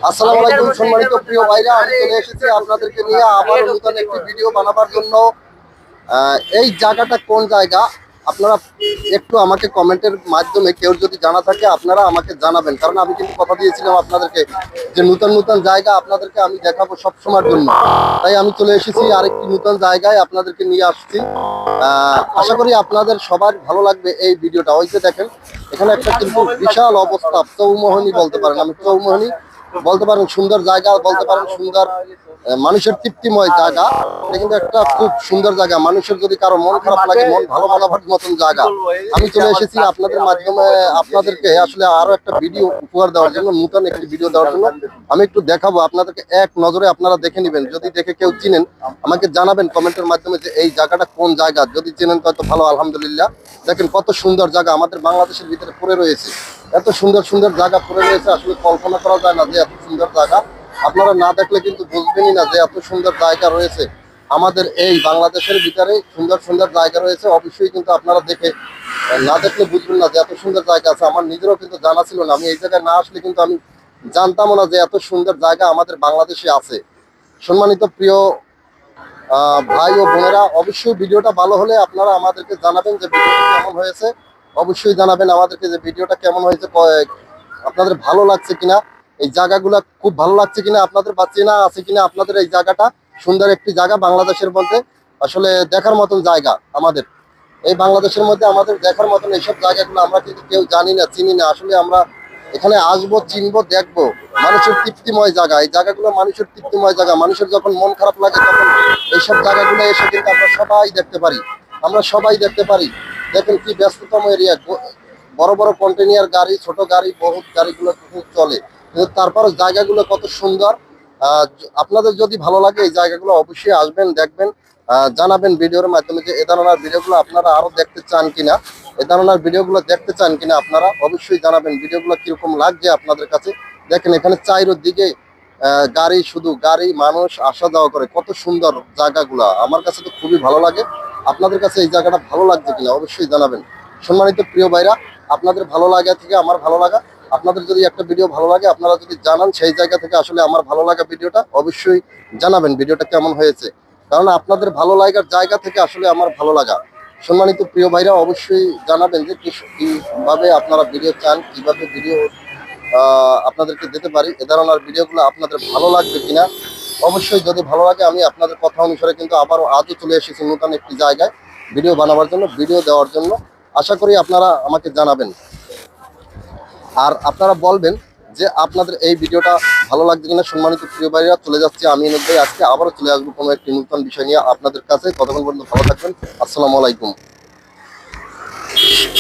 আসসালামু আলাইকুম সম্মানিত প্রিয় ভাইরা, আমি চলে এসেছি আপনাদেরকে নিয়ে আবার নতুন একটি ভিডিও বানাবার জন্য। এই জায়গাটা কোন জায়গা আপনারা একটু আমাকে কমেন্টের মাধ্যমে কেউ যদি জানা থাকে আপনারা আমাকে জানাবেন, কারণ আমি কিন্তু কথা দিয়েছিলাম আপনাদেরকে যে নতুন নতুন জায়গা আপনাদেরকে আমি দেখাবো সবসময়ের জন্য। তাই আমি চলে এসেছি আরেকটি নতুন জায়গায়, আপনাদেরকে নিয়ে আসছি। আশা করি আপনাদের সবার ভালো লাগবে এই ভিডিওটা। ওই যে দেখেন এখানে একটা কিন্তু বিশাল অবস্থা, চৌমোহনী বলতে পারেন, আমি চৌমোহনী বলতে পারেন, সুন্দর জায়গা বলতে পারেন, সুন্দর মানুষের তৃপ্তিময় জায়গা। এটা কিন্তু একটা খুব সুন্দর জায়গা। মানুষের যদি কারো মন খারাপ লাগে, মন ভালো বানাবার মতন জায়গা। আমি চলে এসেছি আপনাদের মাধ্যমে আপনাদেরকে আসলে আরো একটা ভিডিও উপহার দেওয়ার জন্য, নতুন একটি ভিডিও দেওয়ার জন্য। আমি একটু দেখাবো আপনাদেরকে, এক নজরে আপনারা দেখে নেবেন। যদি দেখে কেউ চিনেন আমাকে জানাবেন কমেন্টের মাধ্যমে যে এই জায়গাটা কোন জায়গা। যদি চিনেন হয়তো ভালো, আলহামদুলিল্লাহ। দেখেন কত সুন্দর জায়গা আমাদের বাংলাদেশের ভিতরে পড়ে রয়েছে। এত সুন্দর সুন্দর জায়গা পড়ে রয়েছে, আসলে কল্পনা করা যায় না যে এত সুন্দর জায়গা। আপনারা না দেখলে কিন্তু বুঝবেনই না যে এত সুন্দর জায়গা রয়েছে আমাদের এই বাংলাদেশের ভিতরে। সুন্দর সুন্দর জায়গা রয়েছে, অবশ্যই কিন্তু আপনারা দেখে না দেখলে বুঝবেন না যে এত সুন্দর জায়গা আছে। আমার নিজেরও কিন্তু জানা ছিল না, আমি এই জায়গায় না আসলে কিন্তু আমি জানতামও না যে এত সুন্দর জায়গা আমাদের বাংলাদেশে আছে। সম্মানিত প্রিয় ভাই ও বোনেরা, অবশ্যই ভিডিওটা ভালো হলে আপনারা আমাদেরকে জানাবেন যে ভিডিওটা কেমন হয়েছে। অবশ্যই জানাবেন আমাদেরকে যে ভিডিওটা কেমন হয়েছে, আপনাদের ভালো লাগছে কিনা, এই জায়গাগুলো খুব ভালো লাগছে কিনা আপনাদের, বা চেনা আছে কিনা আপনাদের এই জায়গাটা। সুন্দর একটি জায়গা বাংলাদেশের মধ্যে, আসলে দেখার মতন জায়গা আমাদের এই বাংলাদেশের মধ্যে। আমাদের দেখার মতন এইসব জায়গাগুলো আমরা কিন্তু কেউ জানি না, চিনি না। আসলে আমরা এখানে আসবো, চিনবো, দেখবো। মানুষের তৃপ্তিময় জায়গা, এই জায়গাগুলো মানুষের তৃপ্তিময় জায়গা। মানুষের যখন মন খারাপ লাগে তখন এইসব জায়গাগুলো এসে কিন্তু আমরা সবাই দেখতে পারি, আমরা সবাই দেখতে পারি। দেখেন কি ব্যস্ততম এরিয়া, বড় বড় কন্টেনার গাড়ি, ছোট গাড়ি, বহুত গাড়িগুলো চলে, কিন্তু তারপরে জায়গাগুলো কত সুন্দর। আপনাদের যদি ভালো লাগে এই জায়গাগুলো অবশ্যই আসবেন, দেখবেন, জানাবেন ভিডিওর মাধ্যমে যে এ ধরনের ভিডিওগুলো আপনারা আরো দেখতে চান কিনা, এ ধরনের ভিডিওগুলো দেখতে চান কিনা আপনারা অবশ্যই জানাবেন। ভিডিওগুলো কিরকম লাগছে আপনাদের কাছে। দেখেন এখানে চারিদিকে গাড়ি, শুধু গাড়ি, মানুষ আসা যাওয়া করে। কত সুন্দর জায়গাগুলা, আমার কাছে তো খুবই ভালো লাগে। আপনাদের কাছে এই জায়গাটা ভালো লাগছে কিনা অবশ্যই জানাবেন। সম্মানিত প্রিয় ভাইরা, আপনাদের ভালো লাগা থেকে আমার ভালো লাগা, আপনাদের যদি একটা ভিডিও ভালো লাগে আপনারা যদি জানান সেই জায়গা থেকে আসলে আমার ভালো লাগা ভিডিওটা অবশ্যই জানাবেন ভিডিওটা কেমন হয়েছে, কারণ আপনাদের ভালো লাগার জায়গা থেকে আসলে আমার ভালো লাগা। সম্মানিত প্রিয় ভাইরা, অবশ্যই জানাবেন যে কিভাবে আপনারা ভিডিও চান, কিভাবে ভিডিও আপনাদেরকে দিতে পারি। এ ধরনের ভিডিওগুলো আপনাদের ভালো লাগবে কিনা অবশ্যই যদি ভালো লাগে, আমি আপনাদের কথা অনুসারে কিন্তু আবারও আজও চলে এসেছি নতুন একটি জায়গায় ভিডিও বানাবার জন্য, ভিডিও দেওয়ার জন্য। আশা করি আপনারা আমাকে জানাবেন আর আপনারা বলবেন যে আপনাদের এই ভিডিওটা ভালো লাগছে কিনা। সম্মানিত প্রিয় ভাইরা, চলে যাচ্ছি আমি আজকে আবারও চলে আসবো কোনো একটি নতুন বিষয় নিয়ে আপনাদের কাছে। ততক্ষণ পর্যন্ত ভালো থাকবেন। আসসালামু আলাইকুম।